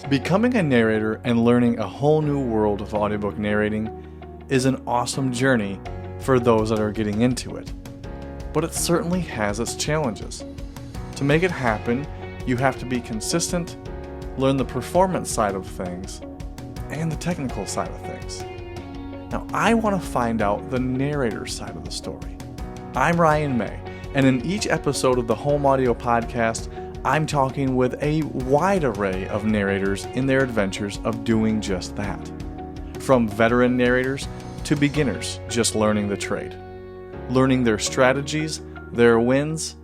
Becoming a narrator and learning a whole new world of audiobook narrating is an awesome journey for those that are getting into it. But it certainly has its challenges. To make it happen, you have to be consistent, learn the performance side of things, and the technical side of things. Now, I want to find out the narrator side of the story. I'm Ryan May, and in each episode of the Home Audio Podcast, I'm talking with a wide array of narrators in their adventures of doing just that. From veteran narrators to beginners just learning the trade. Learning their strategies, their wins,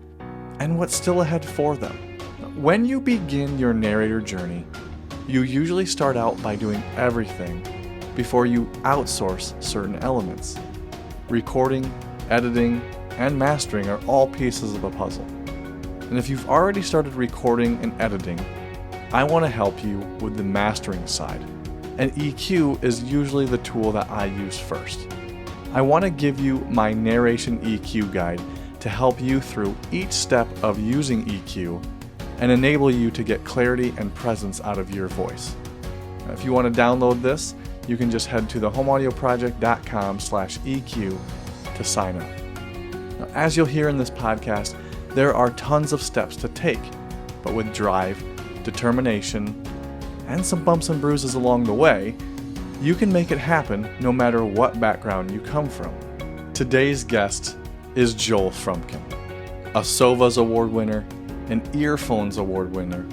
and what's still ahead for them. When you begin your narrator journey, you usually start out by doing everything before you outsource certain elements. Recording, editing, and mastering are all pieces of the puzzle. And if you've already started recording and editing, I want to help you with the mastering side. And EQ is usually the tool that I use first. I want to give you my narration EQ guide to help you through each step of using EQ and enable you to get clarity and presence out of your voice. Now, if you want to download this, you can just head to thehomeaudioproject.com/EQ to sign up. Now, as you'll hear in this podcast, there are tons of steps to take, but with drive, determination, and some bumps and bruises along the way, you can make it happen no matter what background you come from. Today's guest is Joel Froomkin, a SOVAs Award winner, an Earphones Award winner,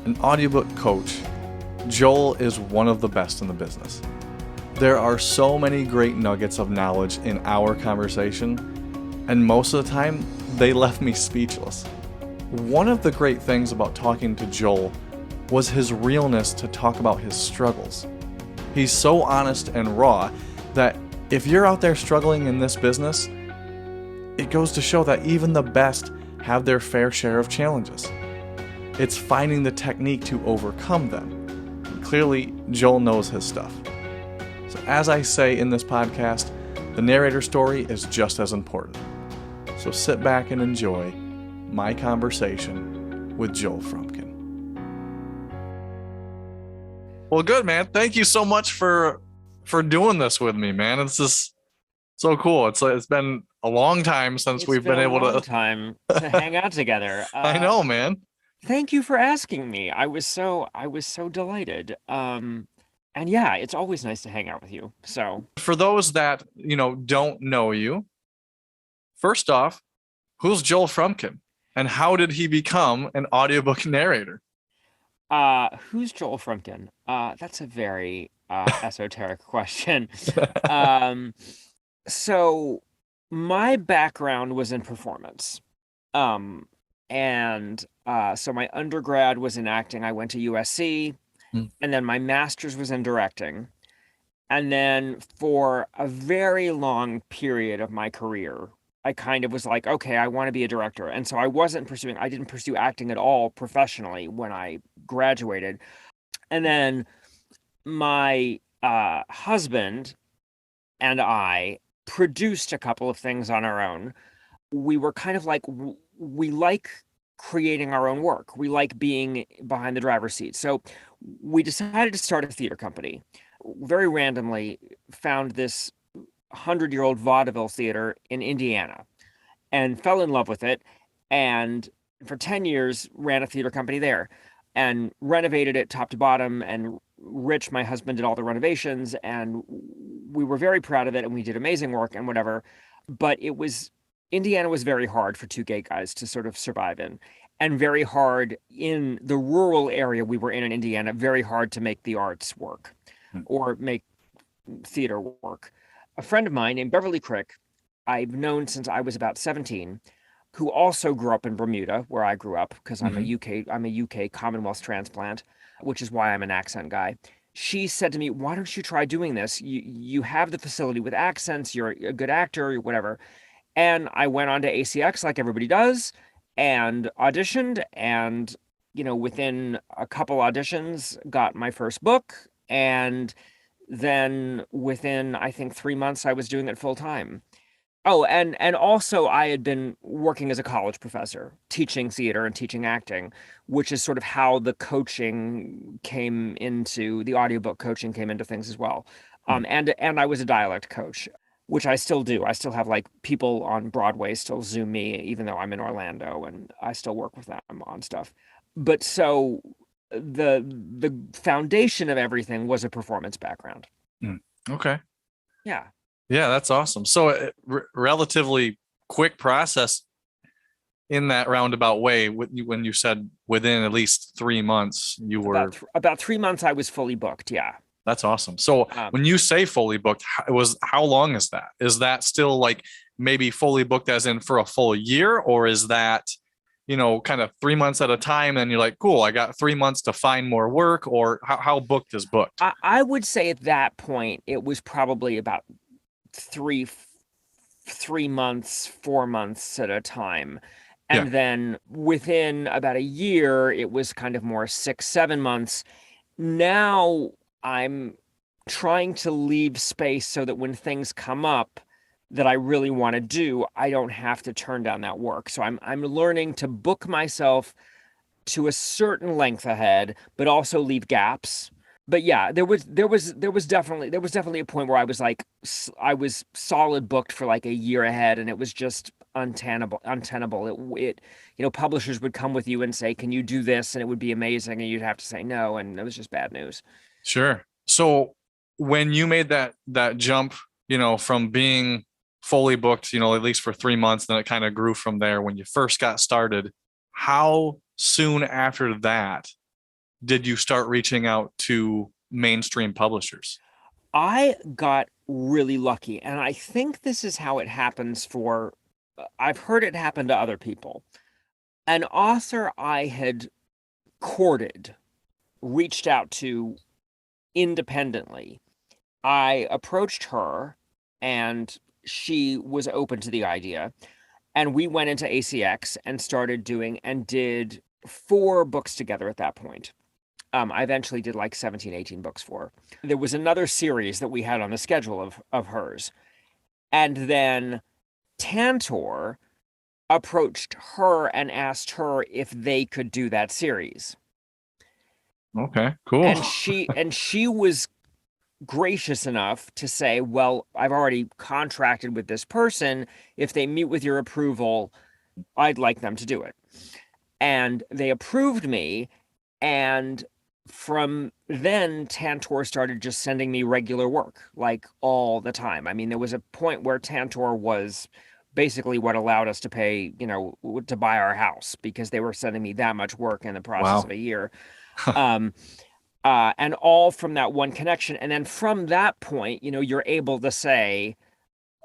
an audiobook coach. Joel is one of the best in the business. There are so many great nuggets of knowledge in our conversation, and most of the time, they left me speechless. One of the great things about talking to Joel was his realness to talk about his struggles. He's so honest and raw that if you're out there struggling in this business, it goes to show that even the best have their fair share of challenges. It's finding the technique to overcome them. Clearly, Joel knows his stuff. So as I say in this podcast, the narrator story is just as important. So sit back and enjoy my conversation with Joel Froomkin. Well, good, man. Thank you so much for doing this with me, man. It's just so cool. It's been a long time since we've been able to time to hang out together. I know, man. Thank you for asking me. I was so delighted. And yeah, it's always nice to hang out with you. So for those that, don't know you, first off, who's Joel Froomkin and how did he become an audiobook narrator? Who's Joel Froomkin? That's a very esoteric question. So my background was in performance. And so my undergrad was in acting. I went to USC, and then my master's was in directing. And then for a very long period of my career, I kind of was like, okay, I want to be a director. And so I didn't pursue acting at all professionally when I graduated. And then my husband and I produced a couple of things on our own. We were kind of like, we like creating our own work. We like being behind the driver's seat. So we decided to start a theater company. Very randomly found this 100-year-old vaudeville theater in Indiana and fell in love with it. And for 10 years, ran a theater company there and renovated it top to bottom. And Rich, my husband, did all the renovations, and we were very proud of it. And we did amazing work and whatever. But Indiana was very hard for two gay guys to sort of survive in, and very hard in the rural area we were in Indiana, very hard to make the arts work or make theater work. A friend of mine named Beverly Crick, I've known since I was about 17, who also grew up in Bermuda, where I grew up, because I'm a UK Commonwealth transplant, which is why I'm an accent guy. She said to me, why don't you try doing this? You have the facility with accents, you're a good actor, whatever. And I went on to ACX like everybody does and auditioned, and within a couple auditions got my first book, and then within I think 3 months I was doing it full time. Oh, and also I had been working as a college professor, teaching theater and teaching acting, which is sort of how the audiobook coaching came into things as well. Hmm. And I was a dialect coach, which I still do. I still have like people on Broadway still Zoom me, even though I'm in Orlando, and I still work with them on stuff. But so the foundation of everything was a performance background. Hmm. Okay. Yeah. Yeah, that's awesome. So, relatively quick process in that roundabout way. When you said within at least 3 months, you were. About 3 months I was fully booked. Yeah. That's awesome. So, Um, when you say fully booked, how long is that? Is that still like maybe fully booked as in for a full year, or is that, kind of 3 months at a time? And you're like, cool, I got 3 months to find more work, or how booked is booked? I would say at that point it was probably about three 3 months, 4 months at a time. Yeah. And then within about a year, it was kind of more 6, 7 months. Now I'm trying to leave space so that when things come up that I really want to do, I don't have to turn down that work. So I'm learning to book myself to a certain length ahead, but also leave gaps. But yeah, there was definitely a point where I was like I was solid booked for like a year ahead, and it was just untenable. Publishers would come with you and say, "Can you do this?" And it would be amazing, and you'd have to say no, and it was just bad news. Sure. So when you made that jump, from being fully booked, at least for 3 months, then it kind of grew from there when you first got started. How soon after that did you start reaching out to mainstream publishers? I got really lucky, and I think this is how it happens I've heard it happen to other people. An author I had courted reached out to independently. I approached her and she was open to the idea. And we went into ACX and started doing and did 4 books together at that point. I eventually did like 17, 18 books for her. There was another series that we had on the schedule of hers. And then Tantor approached her and asked her if they could do that series. Okay, cool. And she was gracious enough to say, well, I've already contracted with this person. If they meet with your approval, I'd like them to do it. And they approved me. And from then, Tantor started just sending me regular work, like all the time. I mean, there was a point where Tantor was basically what allowed us to pay, to buy our house because they were sending me that much work in the process of Wow. a year. Um, and all from that one connection. And then from that point, you're able to say,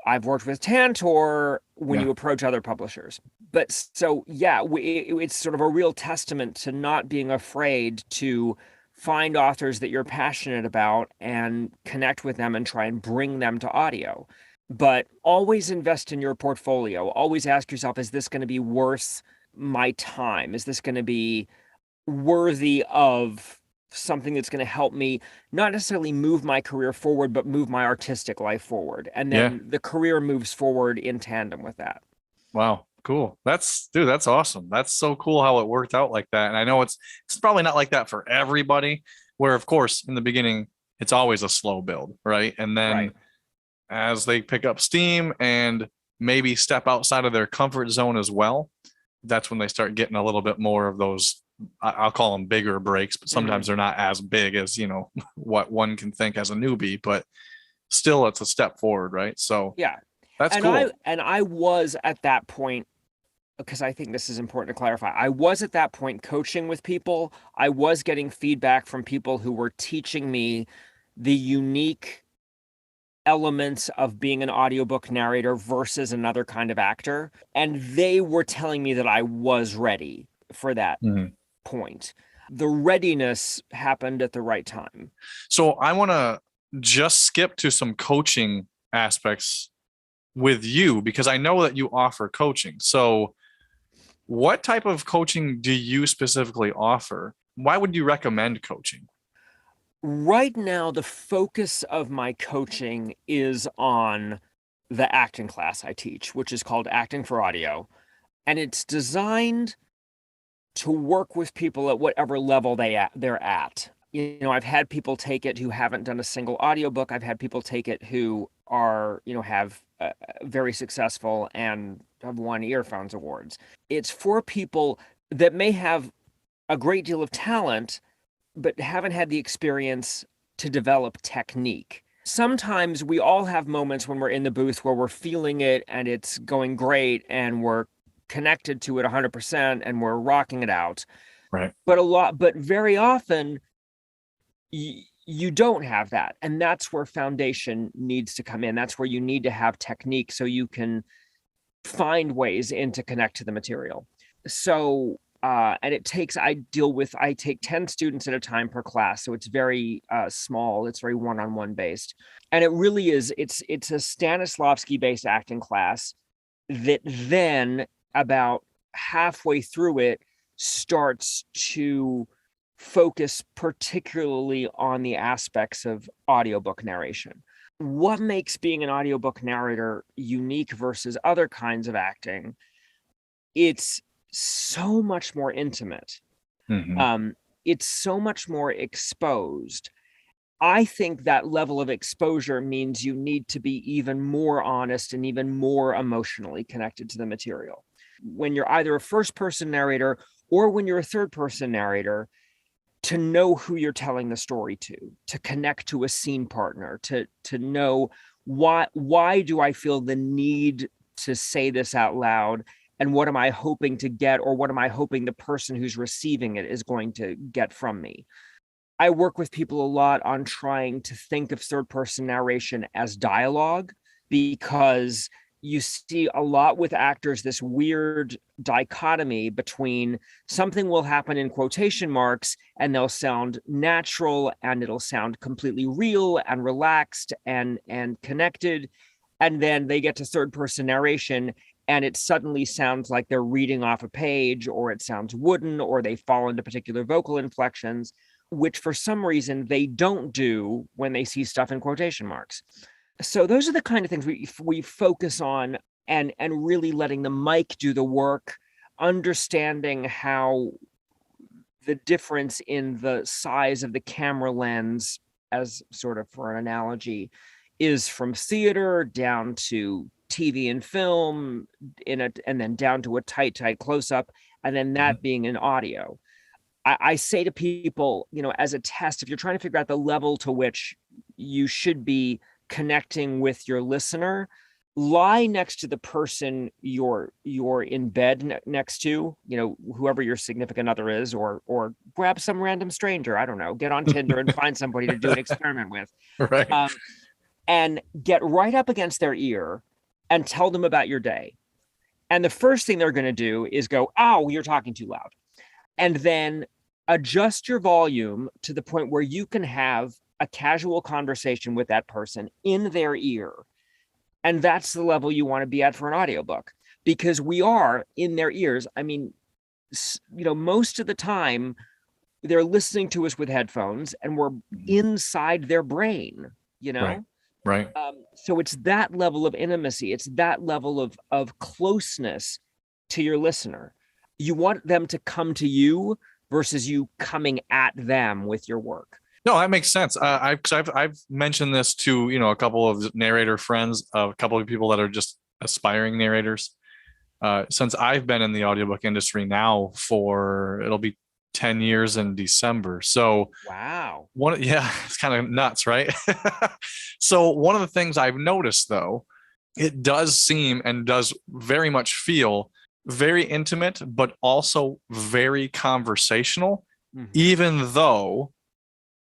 I've worked with Tantor when Yeah. you approach other publishers. But so, yeah, it's sort of a real testament to not being afraid to find authors that you're passionate about and connect with them and try and bring them to audio. But always invest in your portfolio. Always ask yourself, is this going to be worth my time? Is this going to be worthy of something that's going to help me not necessarily move my career forward, but move my artistic life forward. And Yeah. then the career moves forward in tandem with that. Wow. Cool. That's awesome. That's so cool how it worked out like that. And I know it's probably not like that for everybody, where of course in the beginning it's always a slow build, right? And then Right. as they pick up steam and maybe step outside of their comfort zone as well, that's when they start getting a little bit more of those. I'll call them bigger breaks, but Hmm. sometimes they're not as big as what one can think as a newbie, but still it's a step forward, right? So Yeah. that's And I cool. and I was at that point, because I think this is important to clarify. I was at that point coaching with people. I was getting feedback from people who were teaching me the unique elements of being an audiobook narrator versus another kind of actor. And they were telling me that I was ready for that Mhm. point. The readiness happened at the right time. So I want to just skip to some coaching aspects with you because I know that you offer coaching. So what type of coaching do you specifically offer? Why would you recommend coaching? Right now, the focus of my coaching is on the acting class I teach, which is called Acting for Audio. And it's designed to work with people at whatever level they're at. You know, I've had people take it who haven't done a single audiobook. I've had people take it who are, have very successful and have won earphones awards. It's for people that may have a great deal of talent, but haven't had the experience to develop technique. Sometimes we all have moments when we're in the booth where we're feeling it and it's going great and we're connected to it 100% and we're rocking it out. Right. But very often you don't have that. And that's where foundation needs to come in. That's where you need to have technique so you can find ways in to connect to the material. So, and I take 10 students at a time per class. So it's very small. It's very one-on-one based. And it really is, it's a Stanislavski based acting class that then about halfway through it starts to focus particularly on the aspects of audiobook narration. What makes being an audiobook narrator unique versus other kinds of acting? It's so much more intimate. Mm-hmm. It's so much more exposed. I think that level of exposure means you need to be even more honest and even more emotionally connected to the material. When you're either a first-person narrator or when you're a third-person narrator, to know who you're telling the story to connect to a scene partner, to know why do I feel the need to say this out loud, and what am I hoping to get, or what am I hoping the person who's receiving it is going to get from me. I work with people a lot on trying to think of third-person narration as dialogue, because you see a lot with actors this weird dichotomy between something will happen in quotation marks and they'll sound natural and it'll sound completely real and relaxed and connected. And then they get to third-person narration and it suddenly sounds like they're reading off a page, or it sounds wooden, or they fall into particular vocal inflections, which for some reason they don't do when they see stuff in quotation marks. So those are the kind of things we focus on, and really letting the mic do the work, understanding how the difference in the size of the camera lens, as sort of for an analogy, is from theater down to TV and film, and then down to a tight close-up, and then that being in audio. I say to people, as a test, if you're trying to figure out the level to which you should be connecting with your listener, lie next to the person you're in bed next to, whoever your significant other is, or grab some random stranger. I don't know, get on Tinder and find somebody to do an experiment with. Right. And get right up against their ear and tell them about your day. And the first thing they're going to do is go, "Oh, you're talking too loud." And then adjust your volume to the point where you can have a casual conversation with that person in their ear. And that's the level you want to be at for an audiobook, because we are in their ears. I mean, most of the time they're listening to us with headphones and we're inside their brain, Right. So it's that level of intimacy. It's that level of closeness to your listener. You want them to come to you versus you coming at them with your work. No, that makes sense. I've mentioned this to a couple of narrator friends, a couple of people that are just aspiring narrators. Since I've been in the audiobook industry now it'll be 10 years in December. So wow, it's kind of nuts, right? So one of the things I've noticed, though, it does seem and does very much feel very intimate, but also very conversational, even though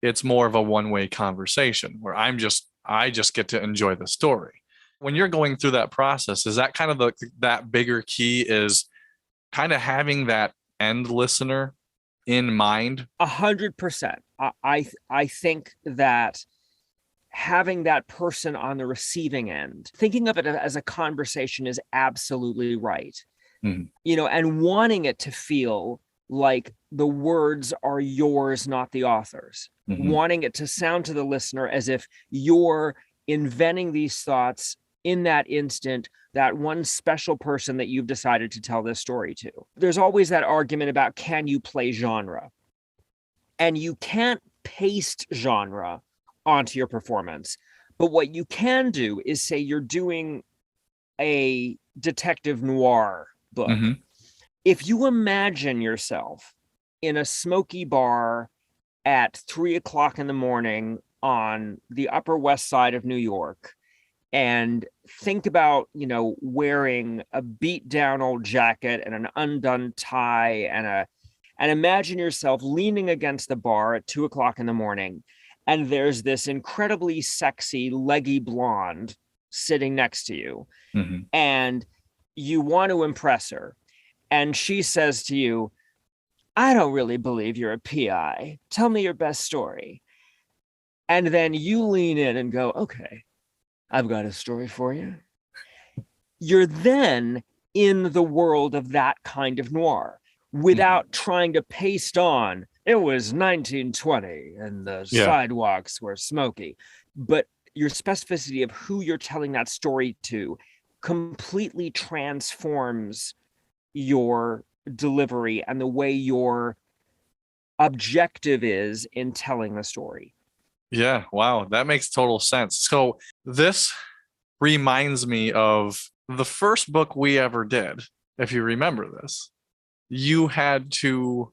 it's more of a one-way conversation where I just get to enjoy the story. When you're going through that process, is that kind of that bigger key, is kind of having that end listener in mind? 100%. I think that having that person on the receiving end, thinking of it as a conversation, is absolutely right. And wanting it to feel like the words are yours, not the author's. Wanting it to sound to the listener as if you're inventing these thoughts in that instant, that one special person that you've decided to tell this story to. There's always that argument about, can you play genre? And you can't paste genre onto your performance. But what you can do is say you're doing a detective noir book. Mm-hmm. If you imagine yourself in a smoky bar at 3:00 in the morning on the Upper West Side of New York, and think about, wearing a beat down old jacket and an undone tie and imagine yourself leaning against the bar at 2:00 in the morning, and there's this incredibly sexy, leggy blonde sitting next to you, Mm-hmm. and you want to impress her. And she says to you, I don't really believe you're a PI. Tell me your best story. And then you lean in and go, okay, I've got a story for you. You're then in the world of that kind of noir without trying to paste on, it was 1920 and the sidewalks were smoky. But your specificity of who you're telling that story to completely transforms your delivery and the way your objective is in telling the story. Yeah, wow, that makes total sense. So this reminds me of the first book we ever did. If you remember this, you had to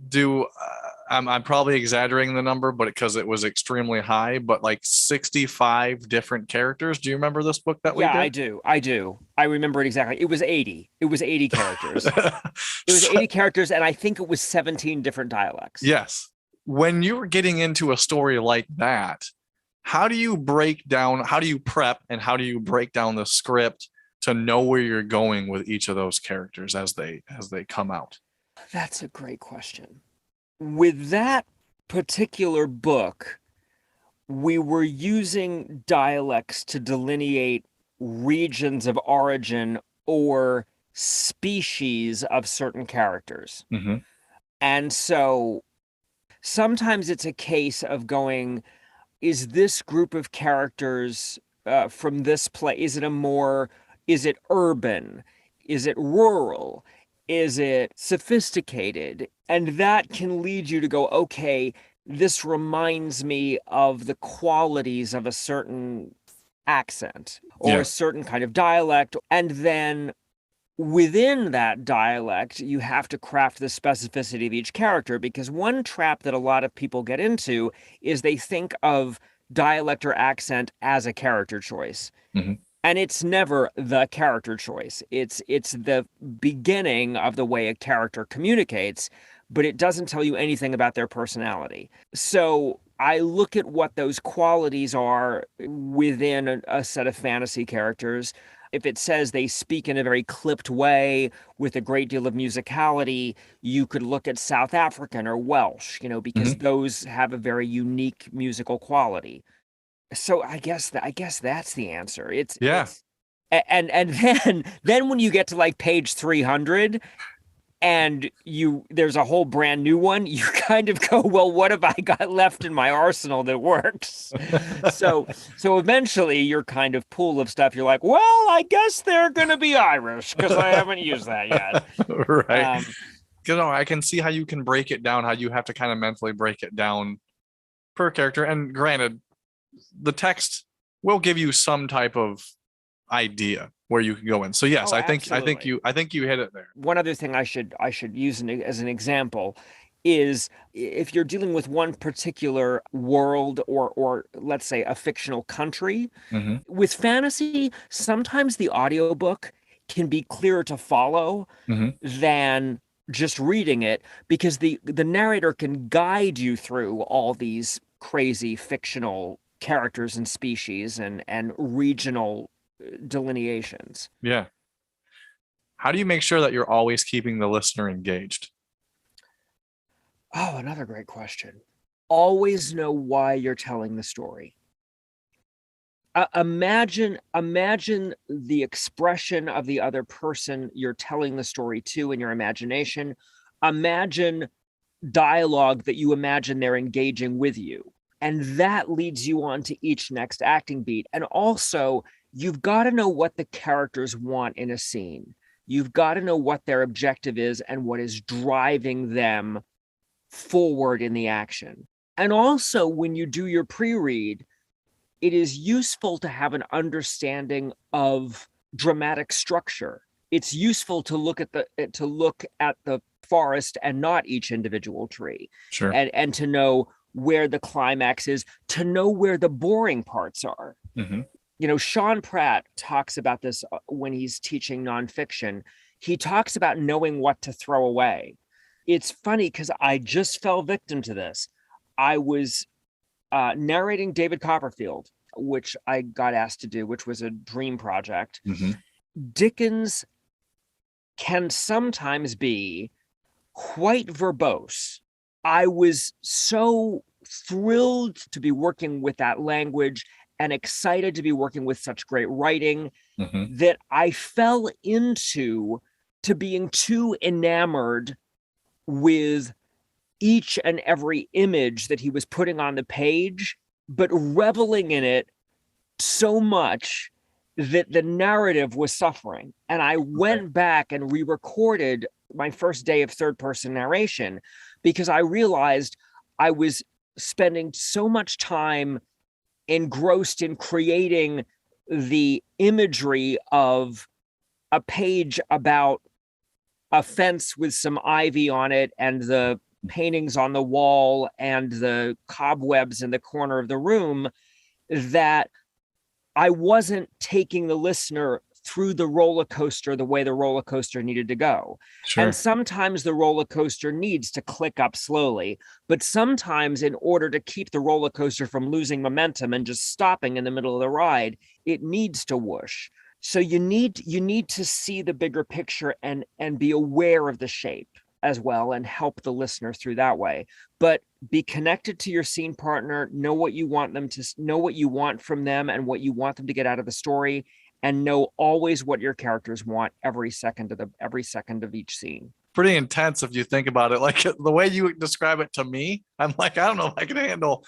do I'm probably exaggerating the number, but because it was extremely high, but like 65 different characters. Do you remember this book that we did? I do. I remember it exactly. It was 80 characters. It was 80 characters, and I think it was 17 different dialects. Yes. When you're getting into a story like that, how do you prep, and how do you break down the script to know where you're going with each of those characters as they come out? That's a great question. With that particular book, we were using dialects to delineate regions of origin or species of certain characters. Mm-hmm. And so sometimes it's a case of going, is this group of characters from this place, is it urban? Is it rural? Is it sophisticated? And that can lead you to go, okay, this reminds me of the qualities of a certain accent or a certain kind of dialect. And then within that dialect, you have to craft the specificity of each character, because one trap that a lot of people get into is they think of dialect or accent as a character choice. Mm-hmm. And it's never the character choice. It's the beginning of the way a character communicates, but it doesn't tell you anything about their personality. So I look at what those qualities are within a set of fantasy characters. If it says they speak in a very clipped way with a great deal of musicality, you could look at South African or Welsh, because those have a very unique musical quality. So I guess that's the answer. It's and then when you get to like page 300 and there's a whole brand new one, you kind of go, well, what have I got left in my arsenal that works? So eventually your kind of pool of stuff, you're like, well, I guess they're gonna be Irish because I haven't used that yet. Right. I can see how you can break it down, how you have to kind of mentally break it down per character. And granted, the text will give you some type of idea where you can go in. So yes, I think you hit it there. One other thing I should use as an example is if you're dealing with one particular world or let's say a fictional country. With fantasy, sometimes the audiobook can be clearer to follow than just reading it, because the narrator can guide you through all these crazy fictional characters and species and regional delineations. Yeah. How do you make sure that you're always keeping the listener engaged? Oh, another great question. Always know why you're telling the story. Imagine the expression of the other person you're telling the story to in your imagination. Imagine dialogue that you imagine they're engaging with you. And that leads you on to each next acting beat. And also, you've got to know what the characters want in a scene. You've got to know what their objective is and what is driving them forward in the action. And also, when you do your pre-read, it is useful to have an understanding of dramatic structure. It's useful to look at the forest and not each individual tree. Sure. And to know where the climax is, to know where the boring parts are. Mm-hmm. You know, Sean Pratt talks about this when he's teaching nonfiction. He talks about knowing what to throw away. It's funny because I just fell victim to this. I was narrating David Copperfield, which I got asked to do, which was a dream project. Mm-hmm. Dickens can sometimes be quite verbose. I was so thrilled to be working with that language and excited to be working with such great writing that I fell into being too enamored with each and every image that he was putting on the page, but reveling in it so much that the narrative was suffering. And I went back and re-recorded my first day of third-person narration because I realized I was spending so much time engrossed in creating the imagery of a page about a fence with some ivy on it and the paintings on the wall and the cobwebs in the corner of the room that I wasn't taking the listener through the roller coaster the way the roller coaster needed to go. Sure. And sometimes the roller coaster needs to click up slowly, but sometimes in order to keep the roller coaster from losing momentum and just stopping in the middle of the ride, it needs to whoosh. So you need to see the bigger picture and be aware of the shape as well and help the listener through that way. But be connected to your scene partner, know what you want them to know, what you want from them and what you want them to get out of the story, and know always what your characters want every second of each scene. Pretty intense if you think about it. Like the way you describe it to me, I'm like, I don't know if I can handle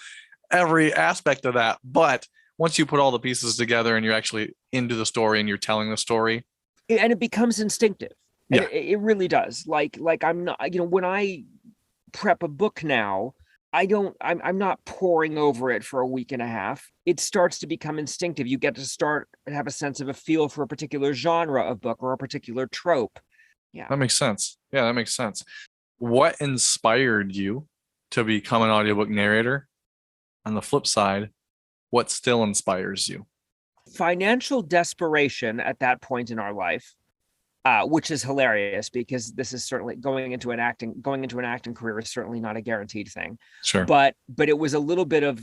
every aspect of that. But once you put all the pieces together and you're actually into the story and you're telling the story, and it becomes instinctive. Yeah. It really does. Like I'm not, when I prep a book now, I'm not poring over it for a week and a half. It starts to become instinctive. You get to start and have a sense of a feel for a particular genre of book or a particular trope. Yeah. That makes sense. Yeah, that makes sense. What inspired you to become an audiobook narrator? On the flip side, what still inspires you? Financial desperation at that point in our life, which is hilarious because this is certainly going into an acting career is certainly not a guaranteed thing. Sure. But it was a little bit of,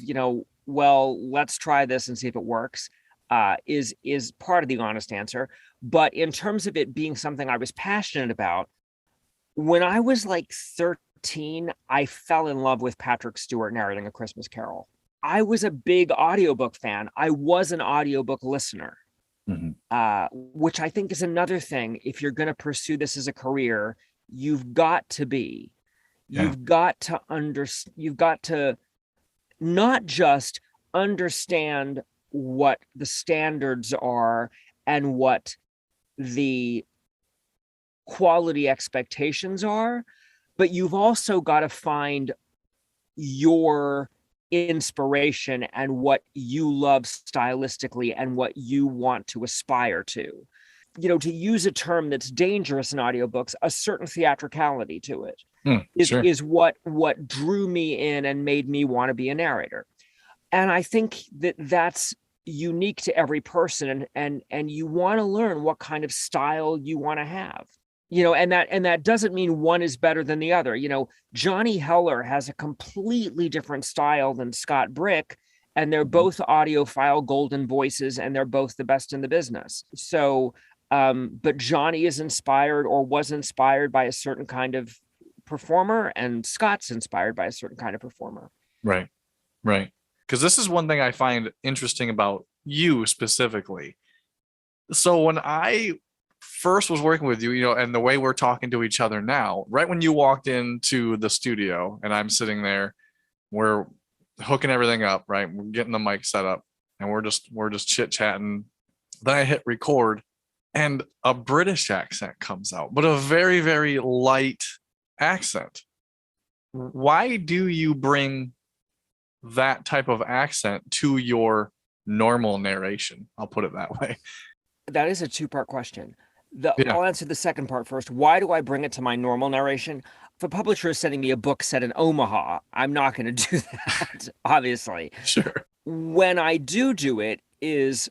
well, let's try this and see if it works, is part of the honest answer. But in terms of it being something I was passionate about, when I was like 13, I fell in love with Patrick Stewart narrating A Christmas Carol. I was a big audiobook fan. I was an audiobook listener. Which I think is another thing. If you're going to pursue this as a career, you've got to not just understand what the standards are and what the quality expectations are, but you've also got to find your inspiration and what you love stylistically and what you want to aspire to. To use a term that's dangerous in audiobooks, a certain theatricality to it is what drew me in and made me want to be a narrator. And I think that's unique to every person, and you want to learn what kind of style you want to have. And that doesn't mean one is better than the other. Johnny Heller has a completely different style than Scott Brick, and they're both audiophile golden voices, and they're both the best in the business. So, but Johnny is inspired or was inspired by a certain kind of performer, and Scott's inspired by a certain kind of performer. Right. Because this is one thing I find interesting about you specifically. So when I first was working with you, and the way we're talking to each other now, right when you walked into the studio and I'm sitting there, we're hooking everything up, right? We're getting the mic set up, and we're just chit chatting. Then I hit record, and a British accent comes out, but a very, very light accent. Why do you bring that type of accent to your normal narration? I'll put it that way. That is a two-part question. Yeah, I'll answer the second part first. Why do I bring it to my normal narration? If a publisher is sending me a book set in Omaha, I'm not going to do that, obviously. sure. When I do it is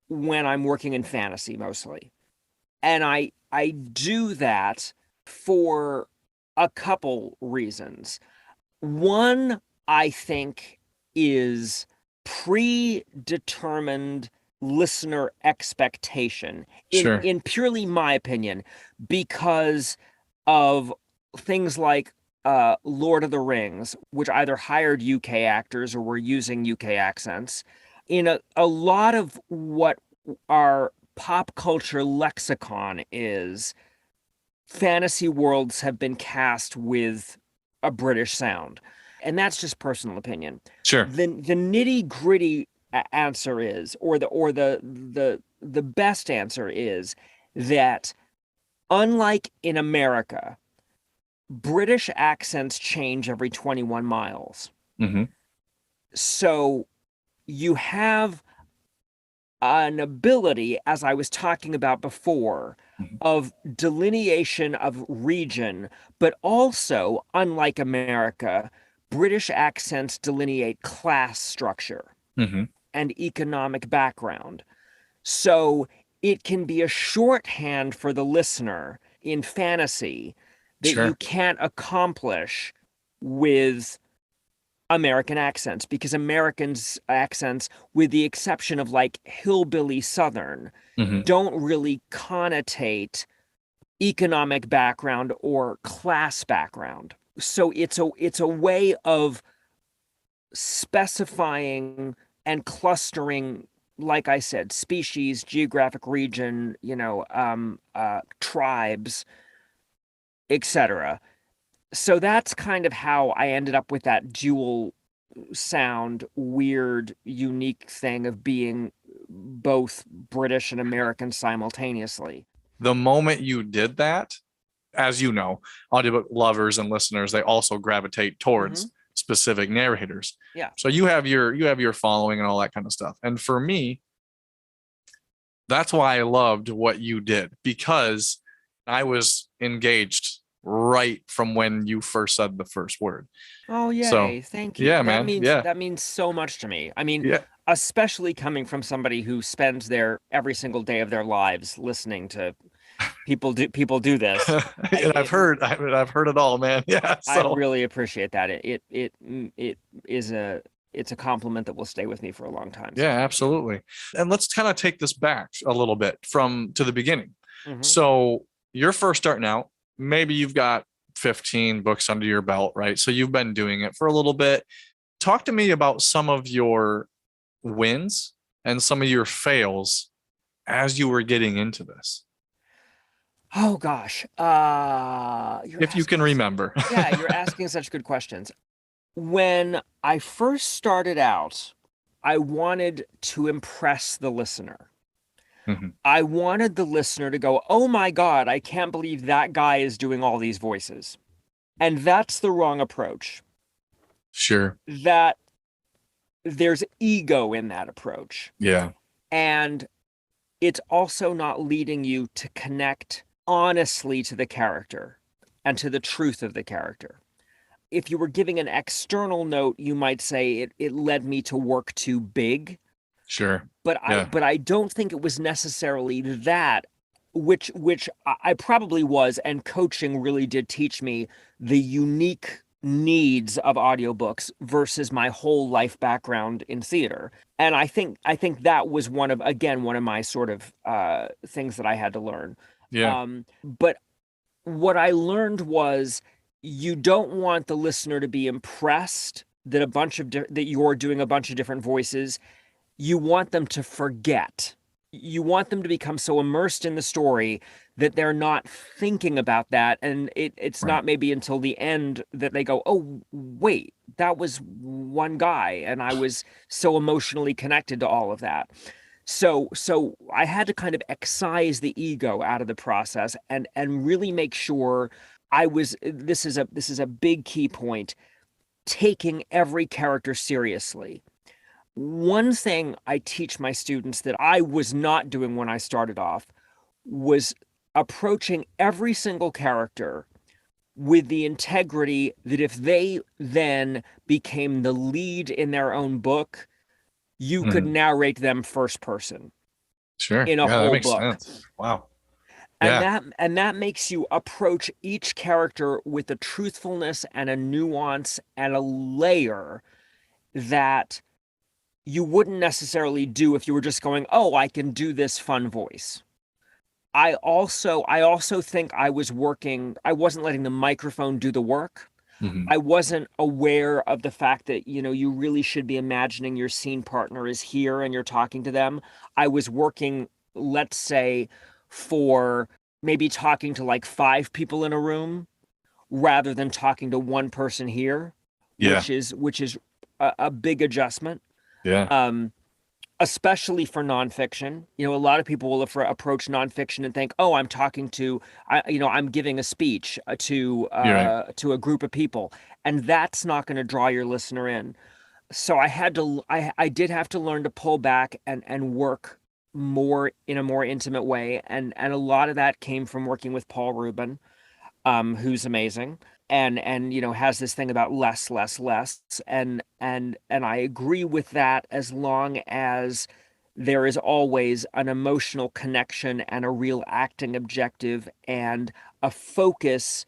when I'm working in fantasy mostly. And I do that for a couple reasons. One, I think, is predetermined listener expectation Sure. in purely my opinion, because of things like Lord of the Rings, which either hired UK actors or were using UK accents. In a lot of what our pop culture lexicon is, fantasy worlds have been cast with a British sound. And that's just personal opinion. Sure. The nitty-gritty answer is, or the best answer is that unlike in America, British accents change every 21 miles. Mm-hmm. So you have an ability, as I was talking about before, Mm-hmm. of delineation of region, but also, unlike America, British accents delineate class structure Mm-hmm. and economic background. So it can be a shorthand for the listener in fantasy that you Sure. can't accomplish with American accents, because Americans' accents, with the exception of like hillbilly Southern, Mm-hmm. don't really connotate economic background or class background. So it's a way of specifying and clustering, like I said, species, geographic region, tribes, etc. So that's kind of how I ended up with that dual sound, weird, unique thing of being both British and American simultaneously. The moment you did that, as you know, audiobook lovers and listeners, they also gravitate Mm-hmm. towards specific narrators. Yeah. So you have your following and all that kind of stuff. And for me, that's why I loved what you did, because I was engaged right from when you first said the first word. Oh, So yay. Thank you. yeah, man. Yeah. That means so much to me. I mean, Yeah. especially coming from somebody who spends their every single day of their lives listening to people do this. And I've heard it all, man. Yeah. I So really appreciate that. It is it's a compliment that will stay with me for a long time. So yeah, thank you. absolutely. And let's kind of take this back a little bit from to the beginning. Mm-hmm. So you're first starting out, maybe you've got 15 books under your belt, right? So you've been doing it for a little bit. Talk to me about some of your wins and some of your fails as you were getting into this, Oh gosh. if you can remember. Yeah, you're asking such good questions. When I first started out, I wanted to impress the listener. Mhm. I wanted the listener to go, "Oh my God, I can't believe that guy is doing all these voices." And that's the wrong approach. Sure. That there's ego in that approach. Yeah. And it's also not leading you to connect honestly to the character and to the truth of the character. If you were giving an external note, you might say it led me to work too big. Sure. But Yeah. I don't think it was necessarily that, which I probably was, and coaching really did teach me the unique needs of audiobooks versus my whole life background in theater. And I think that was one of my sort of things that I had to learn. Yeah. But what I learned was, you don't want the listener to be impressed that that you're doing a bunch of different voices. You want them to forget. You want them to become so immersed in the story that they're not thinking about that. And it's Right. not maybe until the end that they go, "Oh, wait, that was one guy, and I was so emotionally connected to all of that. So I had to kind of excise the ego out of the process and really make sure I was, this is a big key point, taking every character seriously. One thing I teach my students that I was not doing when I started off was approaching every single character with the integrity that if they then became the lead in their own book, you could Mhm. narrate them first person Sure. in a Yeah, that whole makes book. sense. Wow. And Yeah. that makes you approach each character with a truthfulness and a nuance and a layer that you wouldn't necessarily do if you were just going, oh, I can do this fun voice. I also think I wasn't letting the microphone do the work. Hmm. I wasn't aware of the fact that, you really should be imagining your scene partner is here and you're talking to them. I was working, let's say, for maybe talking to like 5 people in a room rather than talking to one person here, Yeah. which is a big adjustment. Yeah. Um, Especially for nonfiction. A lot of people will approach nonfiction and think, "Oh, I'm talking to, I'm giving a speech You're right. to a group of people," and that's not going to draw your listener in. So I did have to learn to pull back and work more in a more intimate way, and a lot of that came from working with Paul Rubin, who's amazing. And has this thing about less, less, less, and I agree with that, as long as there is always an emotional connection and a real acting objective and a focus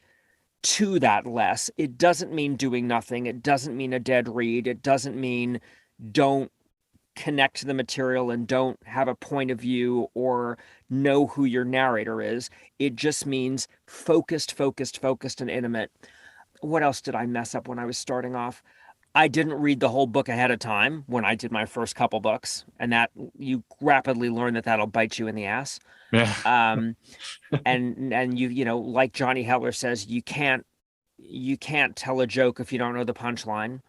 to that less. It doesn't mean doing nothing. It doesn't mean a dead read. It doesn't mean don't connect to the material and don't have a point of view or know who your narrator is. It just means focused, focused, focused, and intimate. What else did I mess up when I was starting off? I didn't read the whole book ahead of time when I did my first couple books, and that you rapidly learn that that'll bite you in the ass. Yeah. Um, and like Johnny Heller says, you can't tell a joke if you don't know the punchline.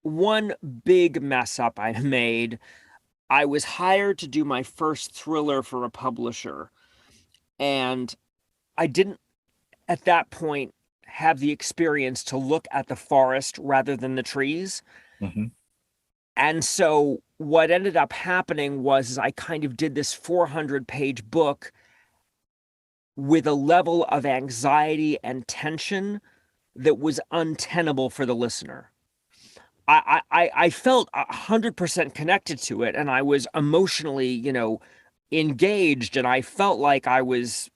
One big mess up I made, I was hired to do my first thriller for a publisher, and I didn't at that point have the experience to look at the forest rather than the trees. Hmm. And so what ended up happening was I kind of did this 400-page book with a level of anxiety and tension that was untenable for the listener. I felt 100% connected to it, and I was emotionally, engaged, and I felt like I was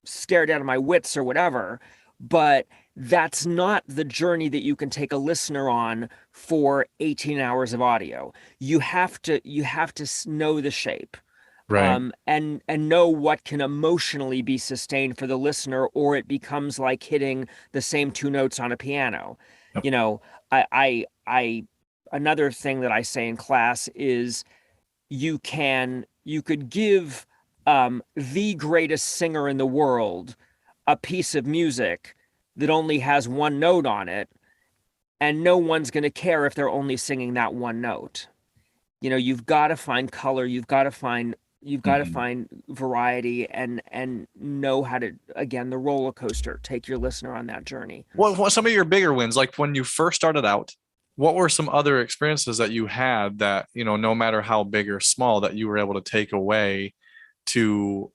scared out of my wits or whatever. But that's not the journey that you can take a listener on for 18 hours of audio. You have to know the shape, Right. and know what can emotionally be sustained for the listener, or it becomes like hitting the same two notes on a piano. Yep. You know, I another thing that I say in class is you could give the greatest singer in the world a piece of music that only has one note on it, and no one's going to care if they're only singing that one note. You've got to find color, Hmm. you've got to find variety, and know how to, again, the roller coaster, take your listener on that journey. What some of your bigger wins, like when you first started out, what were some other experiences that you had that, no matter how big or small, that you were able to take away to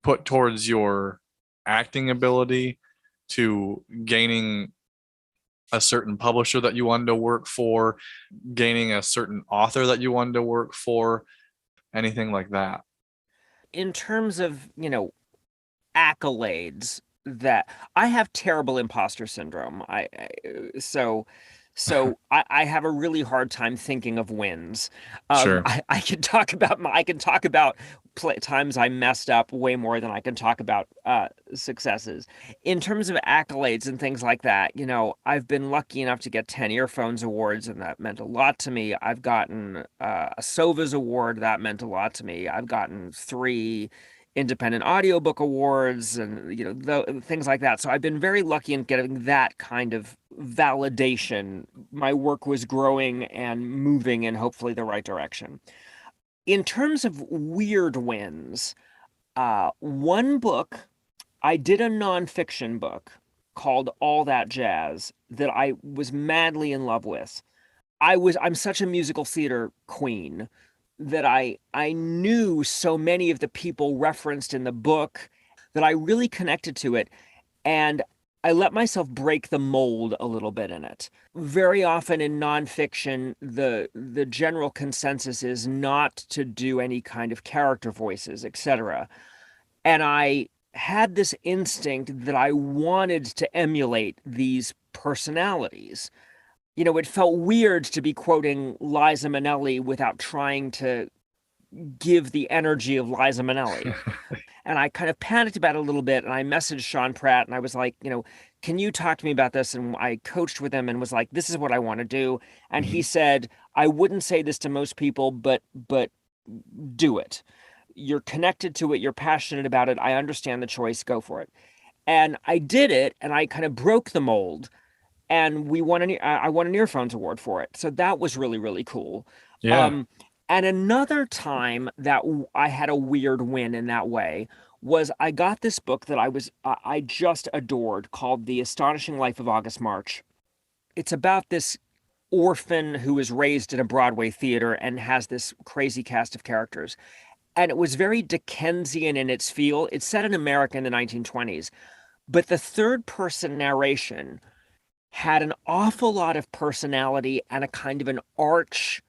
put towards your acting ability, to gaining a certain publisher that you wanted to work for, gaining a certain author that you wanted to work for, anything like that? In terms of, accolades, that I have terrible imposter syndrome. I have a really hard time thinking of wins. Sure. I can talk about times I messed up way more than I can talk about successes. In terms of accolades and things like that, I've been lucky enough to get 10 earphones awards, and that meant a lot to me. I've gotten a Sovas award, that meant a lot to me. I've gotten 3 independent audiobook awards and things like that. So I've been very lucky in getting that kind of validation. My work was growing and moving in hopefully the right direction. In terms of weird wins, one book, I did a nonfiction book called All That Jazz that I was madly in love with. I'm such a musical theater queen that I knew so many of the people referenced in the book that I really connected to it, and I let myself break the mold a little bit in it. Very often in nonfiction, the general consensus is not to do any kind of character voices, etc. And I had this instinct that I wanted to emulate these personalities. It felt weird to be quoting Liza Minnelli without trying to give the energy of Liza Minnelli. And I kind of panicked about it a little bit. And I messaged Sean Pratt and I was like, can you talk to me about this? And I coached with him and was like, this is what I want to do. And he said, I wouldn't say this to most people, but do it. You're connected to it. You're passionate about it. I understand the choice. Go for it. And I did it. And I kind of broke the mold. And I won an Earphones Award for it. So that was really, really cool. Yeah. And another time that I had a weird win in that way was I got this book that I just adored called The Astonishing Life of August March. It's about this orphan who is raised in a Broadway theater and has this crazy cast of characters. And it was very Dickensian in its feel. It's set in America in the 1920s, but the third person narration had an awful lot of personality and a kind of an arch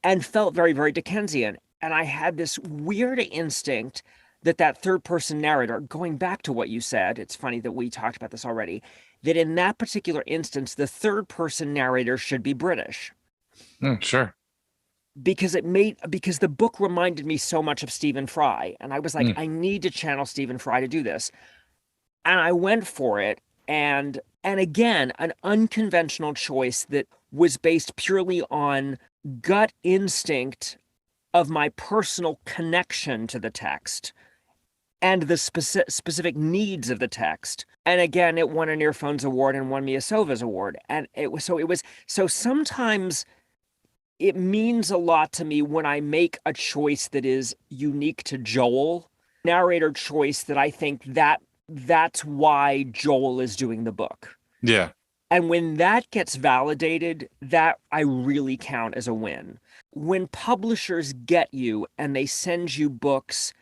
and felt very, very Dickensian. And I had this weird instinct that third person narrator, going back to what you said, it's funny that we talked about this already, that in that particular instance, the third person narrator should be British. Sure. Because the book reminded me so much of Stephen Fry. And I was like, I need to channel Stephen Fry to do this. And I went for it. And again, an unconventional choice that was based purely on gut instinct of my personal connection to the text and the specific needs of the text. And again, it won an Earphones Award and won me a Sovas Award. And so sometimes it means a lot to me when I make a choice that is unique to Joel, narrator choice that I think that's why Joel is doing the book. Yeah. And when that gets validated, that I really count as a win. When publishers get you and they send you books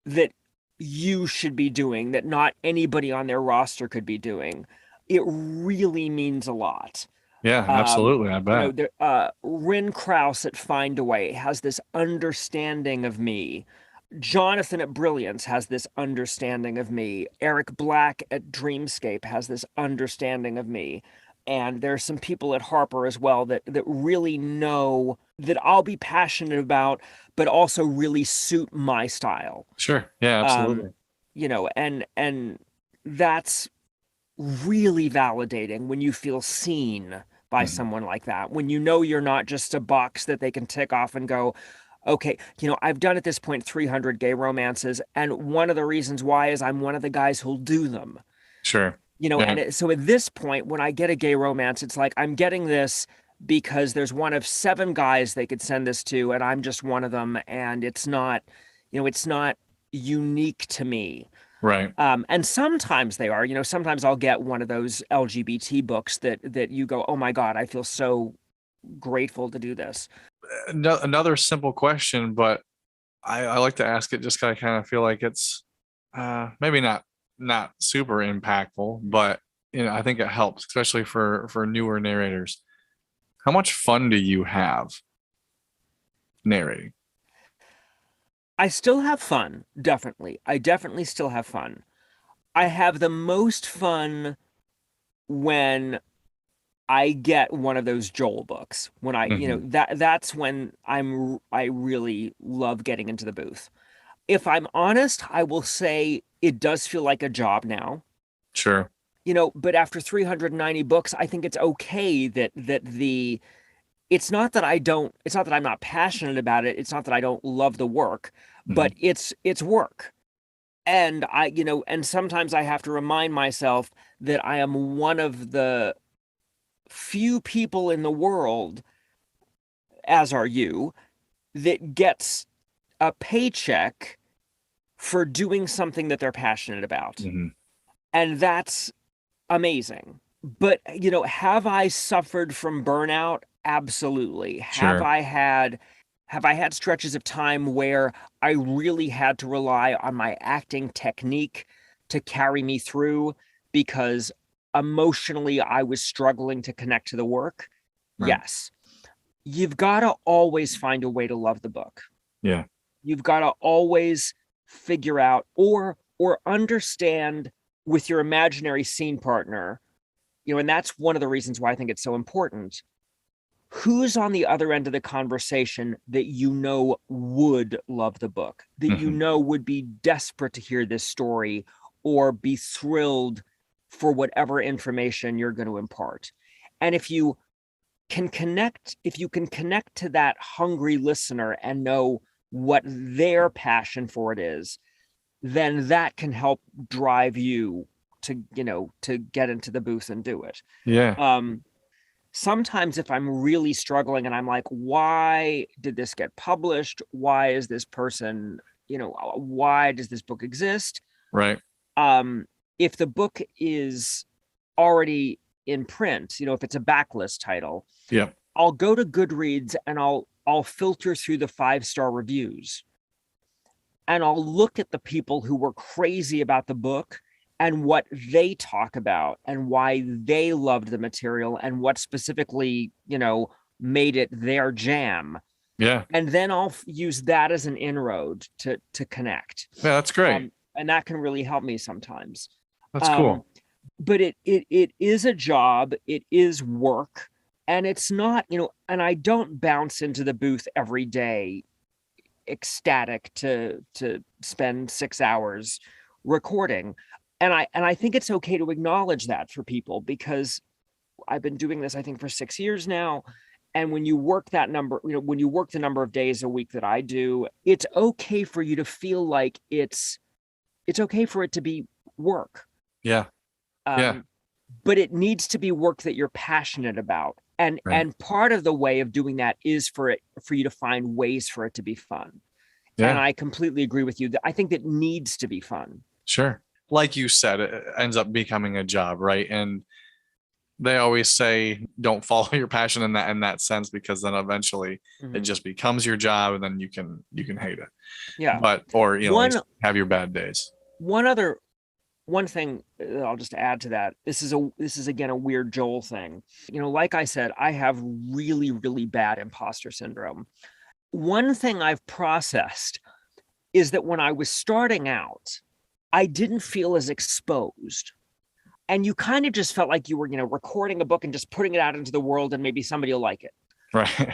that you should be doing, that not anybody on their roster could be doing, it really means a lot. Yeah, absolutely. I bet. Rin Krause at Find a Way has this understanding of me. Jonathan at Brilliance has this understanding of me. Eric Black at Dreamscape has this understanding of me. And there's some people at Harper as well that really know that I'll be passionate about, but also really suit my style. Sure. Yeah, absolutely. And that's really validating when you feel seen by someone like that. When you're not just a box that they can tick off and go, okay, I've done at this point 300 gay romances, and one of the reasons why is I'm one of the guys who'll do them. Sure. Yeah. And so at this point, when I get a gay romance, it's like I'm getting this because there's one of 7 guys they could send this to, and I'm just one of them, and it's not unique to me. Right. And sometimes they are, sometimes I'll get one of those LGBT books that you go, oh my God, I feel so grateful to do this. Another simple question, but I like to ask it just because I kind of feel like it's maybe not super impactful, but I think it helps, especially for newer narrators. How much fun do you have narrating? I still have fun, definitely. I definitely still have fun. I have the most fun when I get one of those Joel books. When that's when I really love getting into the booth. If I'm honest, I will say it does feel like a job now. Sure. But after 390 books, I think it's okay that it's not that I'm not passionate about it. It's not that I don't love the work, but it's work. And and sometimes I have to remind myself that I am one of the few people in the world, as are you, that gets a paycheck for doing something that they're passionate about. Mm-hmm. And that's amazing. But, have I suffered from burnout? Absolutely. Sure. Have I had stretches of time where I really had to rely on my acting technique to carry me through because emotionally I was struggling to connect to the work? Right. Yes. You've got to always find a way to love the book. Yeah. You've got to always figure out or understand with your imaginary scene partner, and that's one of the reasons why I think it's so important. Who's on the other end of the conversation that would love the book, that Mm-hmm. would be desperate to hear this story or be thrilled for whatever information you're going to impart. And if you can connect to that hungry listener and know what their passion for it is, then that can help drive you to get into the booth and do it. Yeah. Sometimes if I'm really struggling and I'm like, why did this get published? Why is this person, why does this book exist? Right. If the book is already in print, if it's a backlist title, Yeah. I'll go to Goodreads and I'll filter through the 5-star reviews. And I'll look at the people who were crazy about the book and what they talk about and why they loved the material and what specifically, made it their jam. Yeah. And then I'll use that as an inroad to connect. Yeah, that's great. And that can really help me sometimes. That's cool. But it is a job. It is work. And it's not, and I don't bounce into the booth every day ecstatic to spend 6 hours recording. And I think it's okay to acknowledge that for people, because I've been doing this, I think, for 6 years now. And when you work that number, when you work the number of days a week that I do, it's okay for you to feel like it's okay for it to be work. Yeah. Yeah. But it needs to be work that you're passionate about. And Right. and part of the way of doing that is for you to find ways for it to be fun. Yeah. And I completely agree with you that I think that needs to be fun. Sure. Like you said, it ends up becoming a job, right? And they always say don't follow your passion in that sense, because then eventually it just becomes your job, and then you can hate it. Yeah. But or at One least have your bad days. one thing I'll just add to that. This is again a weird Joel thing. Like I said, I have really, really bad imposter syndrome. One thing I've processed is that when I was starting out, I didn't feel as exposed. And you kind of just felt like you were, recording a book and just putting it out into the world and maybe somebody will like it. Right.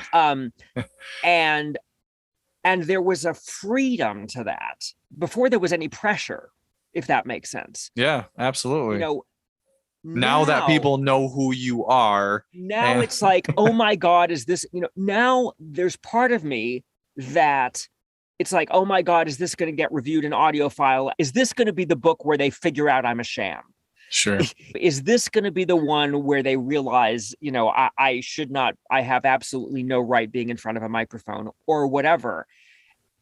And there was a freedom to that before there was any pressure, if that makes sense. Yeah, absolutely. Now that people know who you are. Now it's like, oh my God, is this, now there's part of me that it's like, oh my God, is this going to get reviewed in audio file? Is this going to be the book where they figure out I'm a sham? Sure. Is this going to be the one where they realize, I should not, I have absolutely no right being in front of a microphone or whatever.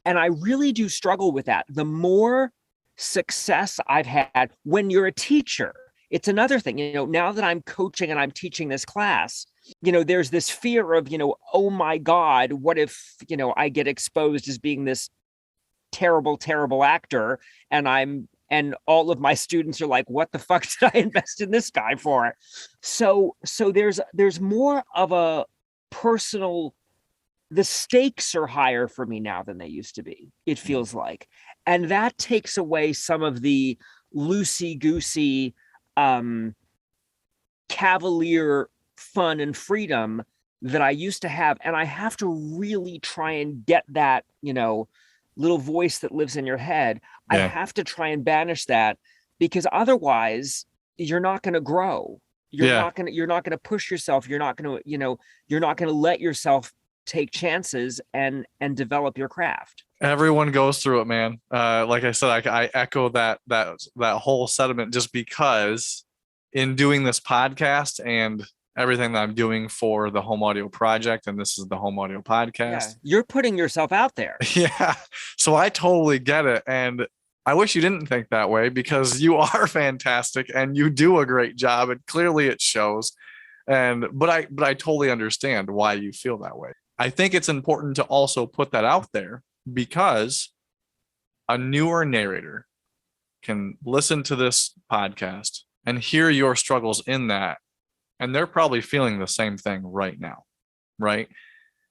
And I really do struggle with that. The more success I've had when you're a teacher, it's another thing, now that I'm coaching and I'm teaching this class, there's this fear of, oh my God, what if, I get exposed as being this terrible, terrible actor and all of my students are like, what the fuck did I invest in this guy for? So there's more of a personal, the stakes are higher for me now than they used to be, it feels like. And that takes away some of the loosey-goosey, cavalier fun and freedom that I used to have. And I have to really try and get that, little voice that lives in your head. Yeah. I have to try and banish that, because otherwise you're not going to grow. You're not going to push yourself. You're not going to, you're not going to let yourself take chances and develop your craft. Everyone goes through it, man. Like I said, I echo that whole sentiment, just because in doing this podcast and everything that I'm doing for the home audio project, and this is the home audio podcast. You're putting yourself out there. Yeah. So I totally get it. And I wish you didn't think that way, because you are fantastic and you do a great job, and clearly it shows. But I totally understand why you feel that way. I think it's important to also put that out there, because a newer narrator can listen to this podcast and hear your struggles in that, and they're probably feeling the same thing right now, right?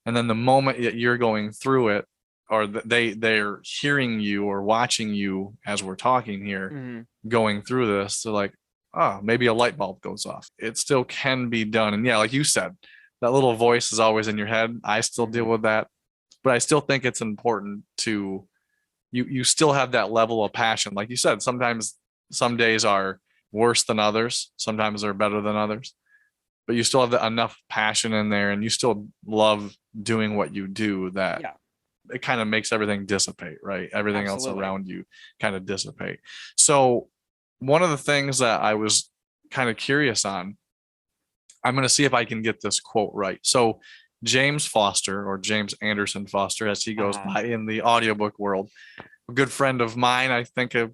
And then the moment that you're going through it, or they're hearing you or watching you as we're talking here, going through this, they're like, oh, maybe a light bulb goes off. It still can be done. And yeah, like you said, that little voice is always in your head. I still deal with that, but I still think it's important to you still have that level of passion. Like you said, sometimes some days are worse than others, sometimes they're better than others, but you still have enough passion in there, and you still love doing what you do, that it kind of makes everything dissipate, right? Everything else around you kind of dissipate. So one of the things that I was kind of curious on, I'm going to see if I can get this quote right. So James Foster, or James Anderson Foster, as he goes by in the audiobook world, a good friend of mine, I think a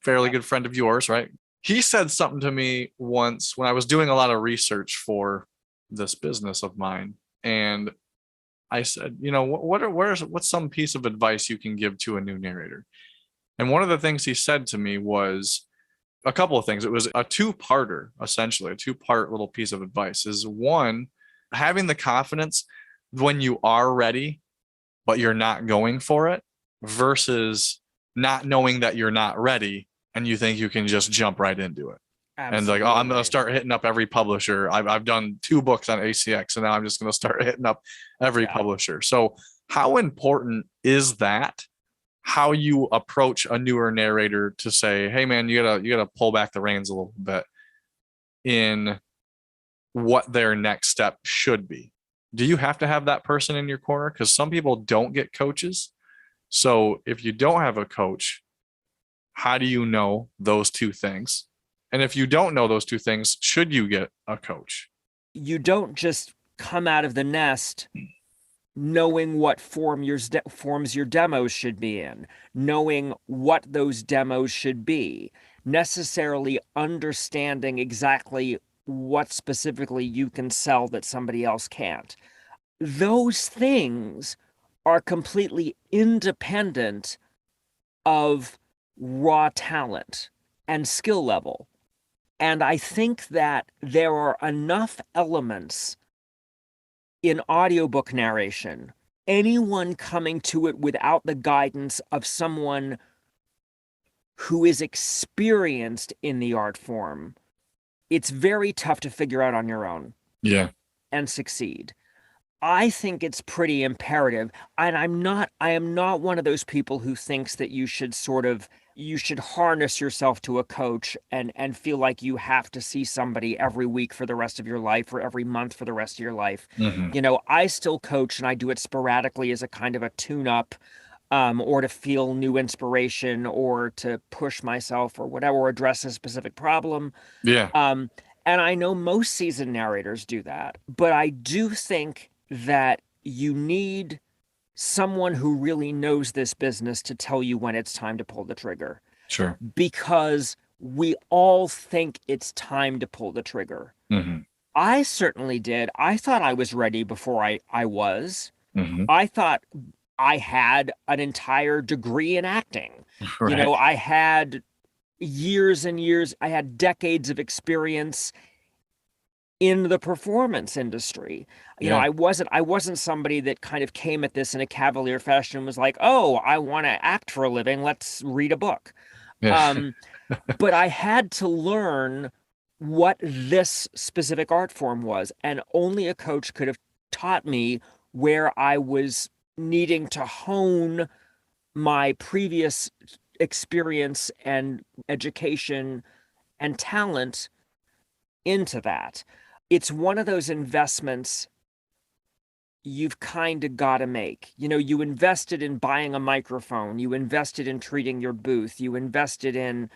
fairly good friend of yours, right? He said something to me once when I was doing a lot of research for this business of mine. And I said, what's some piece of advice you can give to a new narrator? And one of the things he said to me was a couple of things. It was a two-parter, essentially, a two-part little piece of advice. Is one, having the confidence when you are ready, but you're not going for it, versus not knowing that you're not ready and you think you can just jump right into it. Absolutely. And like, oh, I'm going to start hitting up every publisher. I've done 2 books on ACX, and now I'm just going to start hitting up every publisher. So how important is that? How you approach a newer narrator to say, hey man, you gotta pull back the reins a little bit in what their next step should be. Do you have to have that person in your corner? Because some people don't get coaches. So if you don't have a coach, how do you know those 2 things? And if you don't know those 2 things, should you get a coach? You don't just come out of the nest knowing what forms your demos should be in, knowing what those demos should be, necessarily understanding exactly what specifically you can sell that somebody else can't. Those things are completely independent of raw talent and skill level. And I think that there are enough elements in audiobook narration, anyone coming to it without the guidance of someone who is experienced in the art form, it's very tough to figure out on your own. Yeah. And succeed. I think it's pretty imperative. And I am not one of those people who thinks that you should harness yourself to a coach and feel like you have to see somebody every week for the rest of your life, or every month for the rest of your life. I still coach, and I do it sporadically as a kind of a tune-up, or to feel new inspiration, or to push myself, or whatever, or address a specific problem. Yeah. And I know most seasoned narrators do that, but I do think that you need someone who really knows this business to tell you when it's time to pull the trigger. Sure. Because we all think it's time to pull the trigger. I certainly did. I thought I was ready before I was. I thought I had an entire degree in acting. Right. I had years and years, I had decades of experience in the performance industry. I wasn't somebody that kind of came at this in a cavalier fashion and was like, oh, I want to act for a living, let's read a book. Yeah. But I had to learn what this specific art form was, and only a coach could have taught me where I was needing to hone my previous experience and education and talent into that. It's one of those investments you've kind of got to make. You invested in buying a microphone, you invested in treating your booth, you invested in,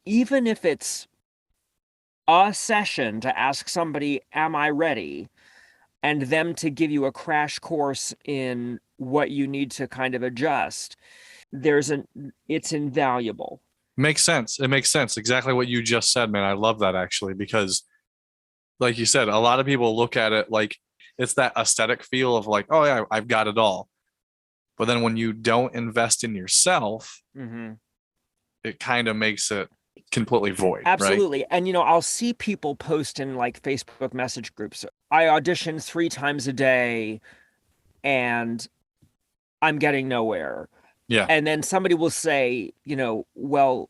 even if it's a session to ask somebody, am I ready? And them to give you a crash course in what you need to kind of adjust. It's invaluable. Makes sense. It makes sense. Exactly what you just said, man. I love that actually, because like you said, a lot of people look at it like it's that aesthetic feel of like, oh yeah, I've got it all. But then when you don't invest in yourself, it kind of makes it completely void. Absolutely. Right? And I'll see people post in like Facebook message groups. I audition 3 times a day and I'm getting nowhere. Yeah. And then somebody will say, well,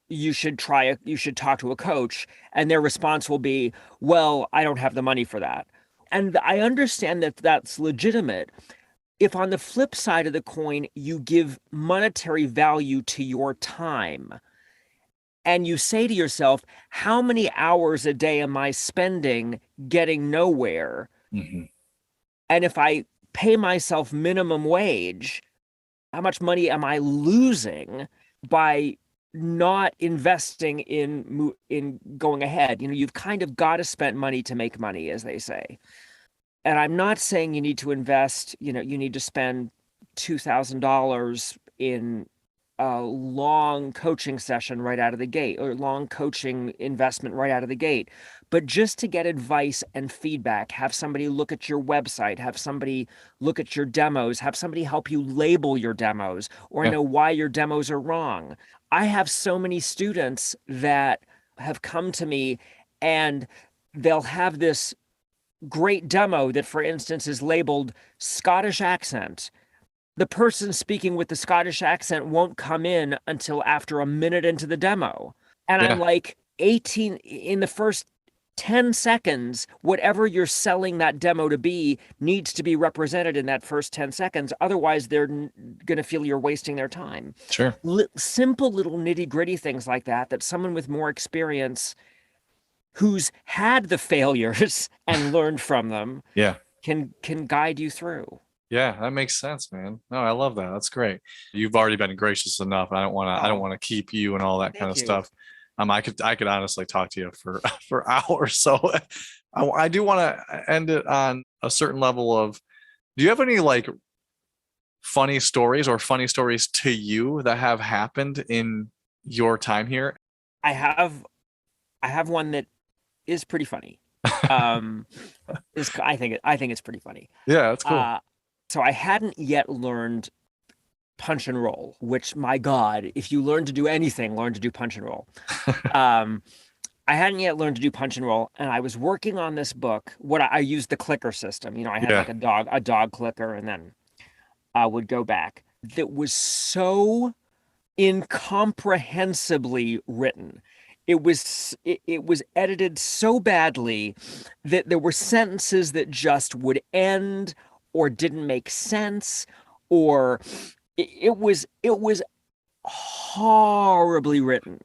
you should talk to a coach. And their response will be, well, I don't have the money for that. And I understand that that's legitimate. If on the flip side of the coin, you give monetary value to your time and you say to yourself, how many hours a day am I spending getting nowhere? And if I pay myself minimum wage, how much money am I losing by not investing in going ahead? You've kind of got to spend money to make money, as they say. And I'm not saying you need to invest, you need to spend $2,000 in a long coaching session right out of the gate, or long coaching investment right out of the gate. But just to get advice and feedback, have somebody look at your website, have somebody look at your demos, have somebody help you label your demos or know why your demos are wrong. I have so many students that have come to me and they'll have this great demo that, for instance, is labeled Scottish accent. The person speaking with the Scottish accent won't come in until after a minute into the demo. And I'm like, 18 in the first 10 seconds, whatever you're selling that demo to be needs to be represented in that first 10 seconds. Otherwise, they're going to feel you're wasting their time. Sure. Simple little nitty gritty things like that someone with more experience who's had the failures and learned from them can guide you through. Yeah, that makes sense, man. No, I love that. That's great. You've already been gracious enough. I don't want to keep you and all that kind of stuff. I could honestly talk to you for for hours. So I do want to end it on a certain level of, do you have any like funny stories or funny stories to you that have happened in your time here? I have one that is pretty funny. I think it's pretty funny. Yeah, that's cool. So I hadn't yet learned punch and roll, which, my God, if you learn to do anything, learn to do punch and roll. I hadn't yet learned to do punch and roll, and I was working on this book. I used the clicker system. I had like a dog clicker, and then I would go back. That was so incomprehensibly written. It was edited so badly that there were sentences that just would end or didn't make sense, or it was horribly written.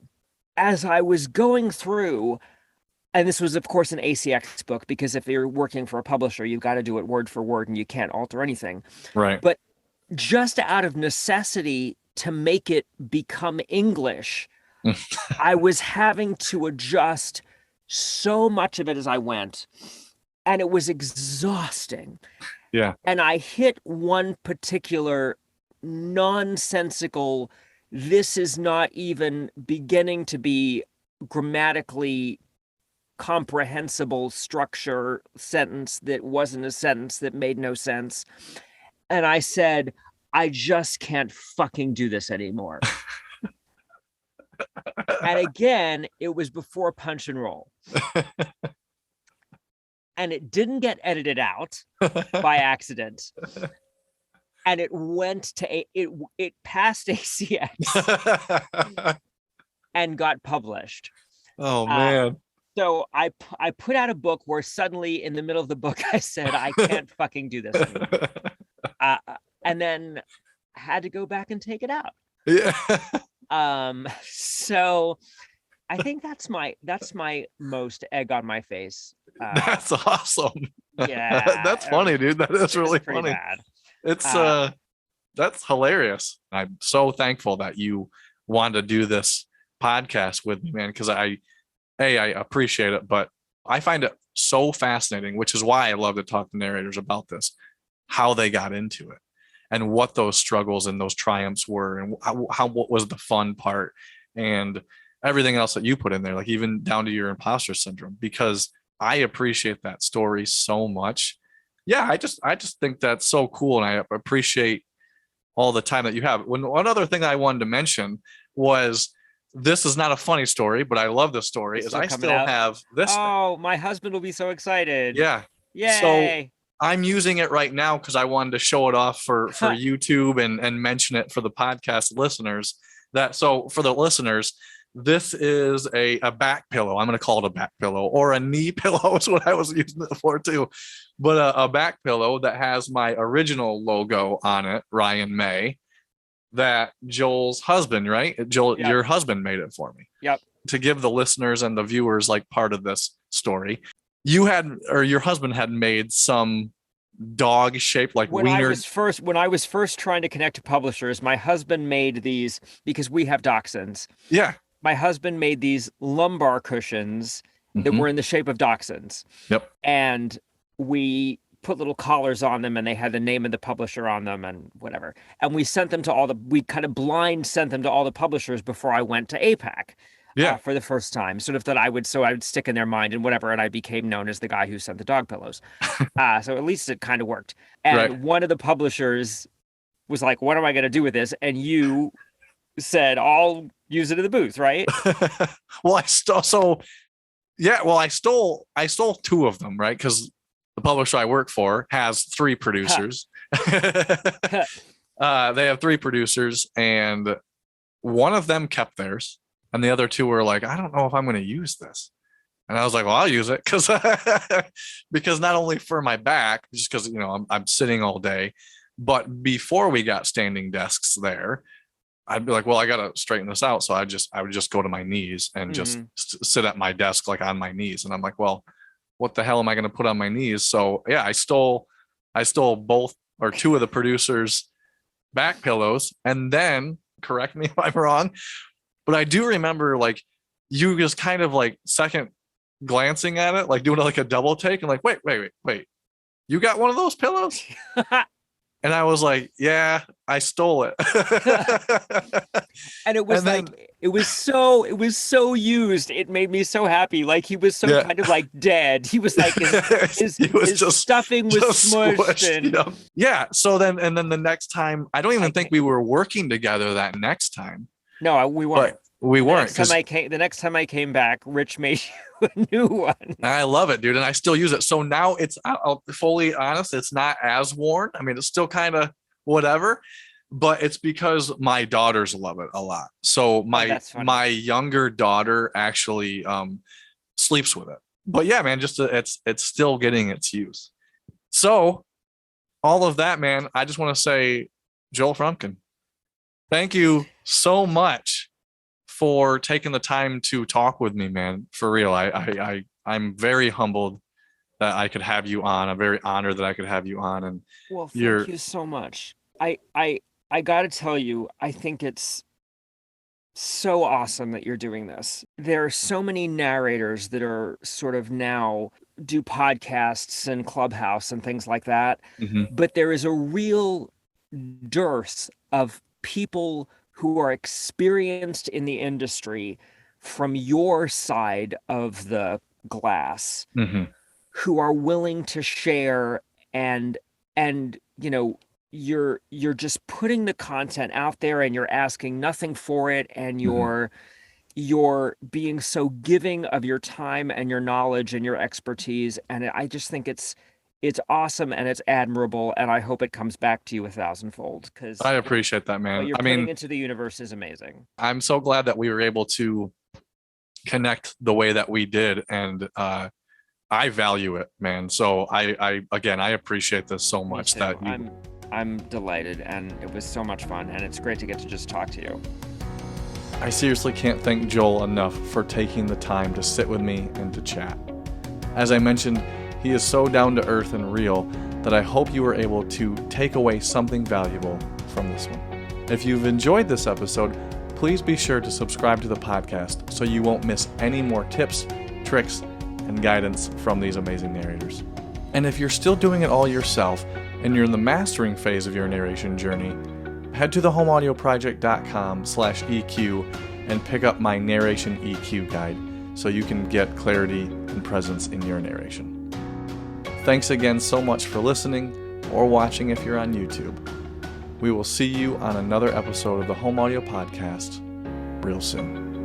As I was going through, and this was, of course, an ACX book, because if you're working for a publisher, you've got to do it word for word and you can't alter anything. Right. But just out of necessity to make it become English, I was having to adjust so much of it as I went, and it was exhausting. Yeah. And I hit one particular nonsensical, this is not even beginning to be grammatically comprehensible structure sentence that wasn't a sentence, that made no sense. And I said, I just can't fucking do this anymore. And again, it was before punch and roll. And it didn't get edited out by accident. And it went to it passed ACX and got published. Oh man. So I put out a book where suddenly in the middle of the book I said, I can't fucking do this anymore. And then I had to go back and take it out. Yeah. So I think that's my most egg on my face. That's awesome. Yeah, That's funny, dude. That is really pretty funny. bad. It's that's hilarious. I'm so thankful that you wanted to do this podcast with me, man, because I appreciate it, but I find it so fascinating, which is why I love to talk to narrators about this, how they got into it and what those struggles and those triumphs were, and how what was the fun part, and everything else that you put in there, like even down to your imposter syndrome, because I appreciate that story so much. Yeah, I just think that's so cool, and I appreciate all the time that you have. One other thing I wanted to mention was, this is not a funny story, but I love this story. It's Is still I coming still out? have this thing. Oh, my husband will be so excited. Yeah. So Yay. I'm using it right now because I wanted to show it off for YouTube and mention it for the podcast listeners. So for the listeners, this is a back pillow. I'm going to call it a back pillow, or a knee pillow is what I was using it for too. But a back pillow that has my original logo on it, Ryan May, that Joel's husband, right? Joel, Yep. Your husband made it for me. Yep. To give the listeners and the viewers like part of this story. You had, or your husband had made some dog shaped like when wiener. When I was first trying to connect to publishers, my husband made these, because we have dachshunds. Yeah. My husband made these lumbar cushions that were in the shape of dachshunds. Yep. And we put little collars on them, and they had the name of the publisher on them and whatever. And we sent them to we kind of blind sent them to all the publishers before I went to APAC. Yeah. For the first time, sort of that I would stick in their mind and whatever, and I became known as the guy who sent the dog pillows. So at least it kind of worked. And Right. One of the publishers was like, "What am I going to do with this?" And you said, "I'll use it in the booth," right? Well, I stole two of them, right? Because the publisher I work for has 3 producers. They have 3 producers, and one of them kept theirs. And the other 2 were like, I don't know if I'm going to use this. And I was like, well, I'll use it because not only for my back, just because, I'm sitting all day, but before we got standing desks there, I'd be like, well, I got to straighten this out. So I would just go to my knees and just sit at my desk, like on my knees. And I'm like, well, what the hell am I going to put on my knees? So yeah, I stole both or 2 of the producers' back pillows. And then, correct me if I'm wrong, but I do remember like you just kind of like second glancing at it, like doing like a double take and like, wait, you got one of those pillows? And I was like, yeah, I stole it. And it was it was so used. It made me so happy. Like he was so kind of like dead. He was like his stuffing was smushed. And... Yeah. So then the next time, I don't even think we were working together that next time. No, we weren't. But we weren't. The next time I came back, Rich made you a new one. I love it, dude, and I still use it. So now I'll fully honest, it's not as worn. I mean, it's still kind of whatever, but it's because my daughters love it a lot. So my younger daughter actually sleeps with it. But yeah, man, just it's still getting its use. So all of that, man, I just want to say, Joel Froomkin, thank you so much for taking the time to talk with me, man. For real, I'm very humbled that I could have you on. I'm very honored that I could have you on. And well, thank you so much. I got to tell you, I think it's so awesome that you're doing this. There are so many narrators that are sort of now do podcasts and Clubhouse and things like that. But there is a real dearth of people who are experienced in the industry from your side of the glass, who are willing to share, and you're just putting the content out there, and you're asking nothing for it, and you're being so giving of your time and your knowledge and your expertise, and I just think it's awesome and it's admirable, and I hope it comes back to you 1,000-fold, because I appreciate that, man. What you're putting into the universe is amazing. I'm so glad that we were able to connect the way that we did, and I value it, man. So I appreciate this so much. That I'm delighted, and it was so much fun, and it's great to get to just talk to you. I seriously can't thank Joel enough for taking the time to sit with me and to chat. As I mentioned, He is so down to earth and real that I hope you were able to take away something valuable from this one. If you've enjoyed this episode, please be sure to subscribe to the podcast so you won't miss any more tips, tricks, and guidance from these amazing narrators. And if you're still doing it all yourself and you're in the mastering phase of your narration journey, head to thehomeaudioproject.com/EQ and pick up my narration EQ guide so you can get clarity and presence in your narration. Thanks again so much for listening or watching if you're on YouTube. We will see you on another episode of the Home Audio Podcast real soon.